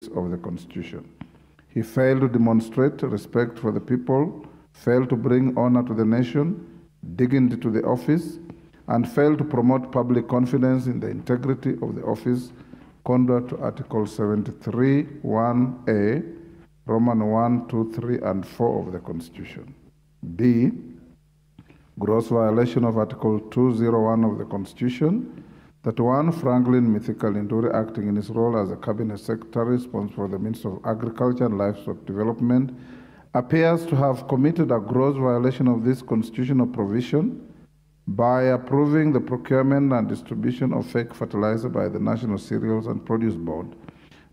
of the Constitution. He failed to demonstrate respect for the people, failed to bring honor to the nation, dignity to the office, and failed to promote public confidence in the integrity of the office, contrary to Article 73, 1A, Roman 1, 2, 3, and 4 of the Constitution. B, gross violation of Article 201 of the Constitution, that one Franklin Mithika Linturi, acting in his role as a Cabinet Secretary responsible for the Ministry of Agriculture and Livestock Development, appears to have committed a gross violation of this constitutional provision by approving the procurement and distribution of fake fertilizer by the National Cereals and Produce Board.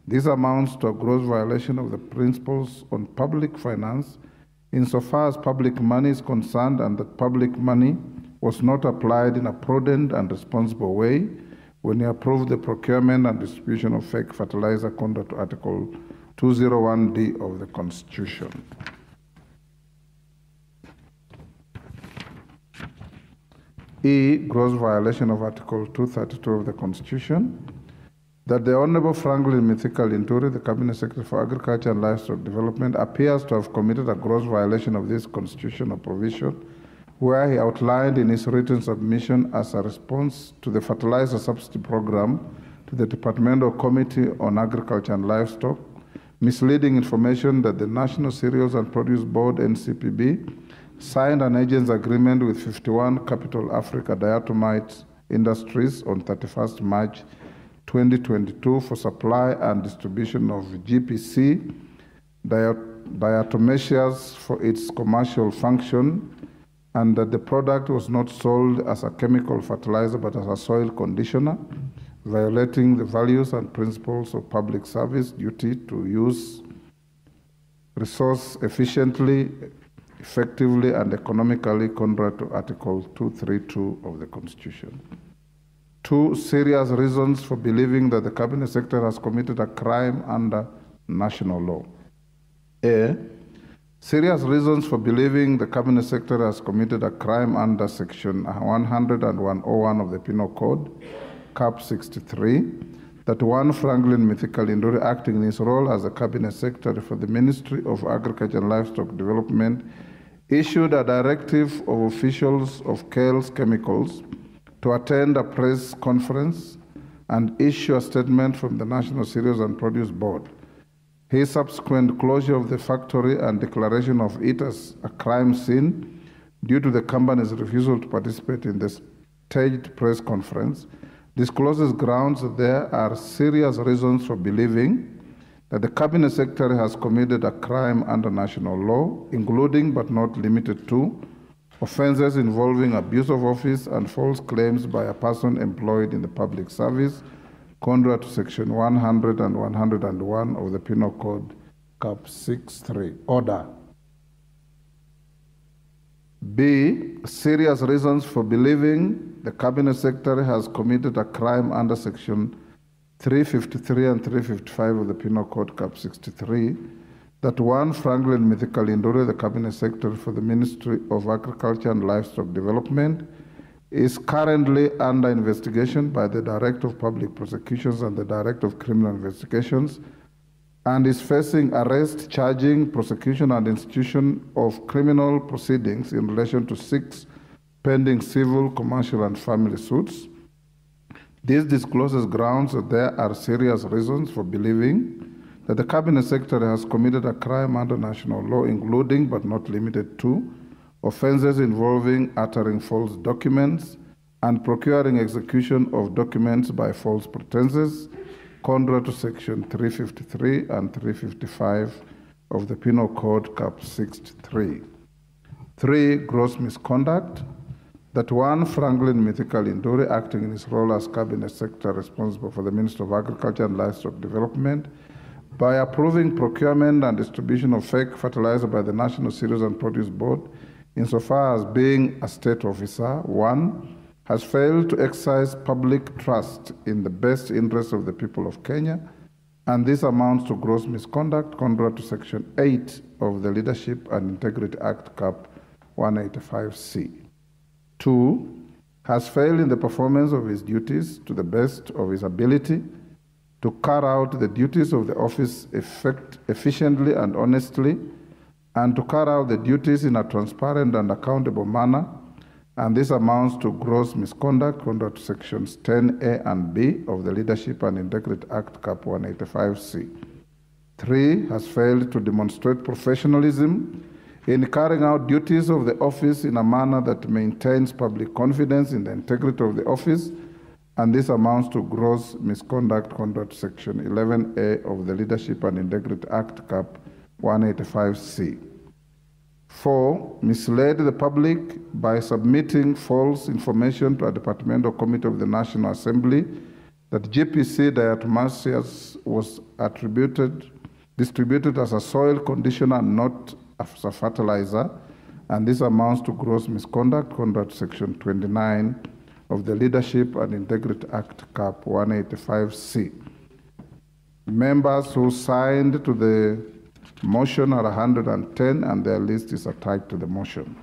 This amounts to a gross violation of the principles on public finance insofar as public money is concerned, and that public money was not applied in a prudent and responsible way when he approved the procurement and distribution of fake fertilizer contrary to Article 201D of the Constitution. E, gross violation of Article 232 of the Constitution, that the Honorable Franklin Mithika Linturi, the Cabinet Secretary for Agriculture and Livestock Development, appears to have committed a gross violation of this constitutional provision, where he outlined in his written submission as a response to the fertilizer subsidy program to the Departmental Committee on Agriculture and Livestock, misleading information that the National Cereals and Produce Board, NCPB, signed an agent's agreement with 51 Capital Africa Diatomite Industries on 31st March 2022 for supply and distribution of GPC diatomaceous for its commercial function, and that the product was not sold as a chemical fertilizer but as a soil conditioner, violating the values and principles of public service duty to use resource efficiently, effectively, and economically, contrary to Article 232 of the Constitution. 2, serious reasons for believing that the Cabinet Secretary has committed a crime under national law. A, serious reasons for believing the Cabinet Secretary has committed a crime under Section 100 and 101 of the Penal Code, Cap 63, that one Franklin Mithika Linturi, acting in his role as a Cabinet Secretary for the Ministry of Agriculture and Livestock Development, issued a directive of officials of Kales Chemicals to attend a press conference and issue a statement from the National Cereals and Produce Board. His subsequent closure of the factory and declaration of it as a crime scene due to the company's refusal to participate in the staged press conference discloses grounds that there are serious reasons for believing that the Cabinet Secretary has committed a crime under national law, including but not limited to offenses involving abuse of office and false claims by a person employed in the public service, contrary to Section 100 and 101 of the Penal Code, Cap 63. Order. B, serious reasons for believing the Cabinet Secretary has committed a crime under Section 353 and 355 of the Penal Code, Cap 63, that one Franklin Mithika Linturi, the Cabinet Secretary for the Ministry of Agriculture and Livestock Development, is currently under investigation by the Director of Public Prosecutions and the Director of Criminal Investigations, and is facing arrest, charging, prosecution, and institution of criminal proceedings in relation to 6 pending civil, commercial, and family suits. This discloses grounds that there are serious reasons for believing that the Cabinet Secretary has committed a crime under national law, including but not limited to offenses involving uttering false documents and procuring execution of documents by false pretenses, contrary to Section 353 and 355 of the Penal Code, Cap 63. 3, gross misconduct, that one Franklin Mithika Linturi, acting in his role as Cabinet Secretary responsible for the Ministry of Agriculture and Livestock Development, by approving procurement and distribution of fake fertilizer by the National Cereals and Produce Board, insofar as being a state officer, 1, has failed to exercise public trust in the best interests of the people of Kenya, and this amounts to gross misconduct contrary to Section 8 of the Leadership and Integrity Act, Cap 185C. 2, has failed in the performance of his duties to the best of his ability to carry out the duties of the office efficiently and honestly, and to carry out the duties in a transparent and accountable manner, and this amounts to gross misconduct under sections 10A and B of the Leadership and Integrity Act, Cap 185C. 3, has failed to demonstrate professionalism in carrying out duties of the office in a manner that maintains public confidence in the integrity of the office, and this amounts to gross misconduct under section 11A of the Leadership and Integrity Act, Cap 185C. 4, misled the public by submitting false information to a departmental committee of the National Assembly that GPC diatomaceous was distributed as a soil conditioner, not as a fertilizer, and this amounts to gross misconduct under section 29 of the Leadership and Integrity Act, Cap 185C. Members who signed to the motion are 110, and their list is attached to the motion.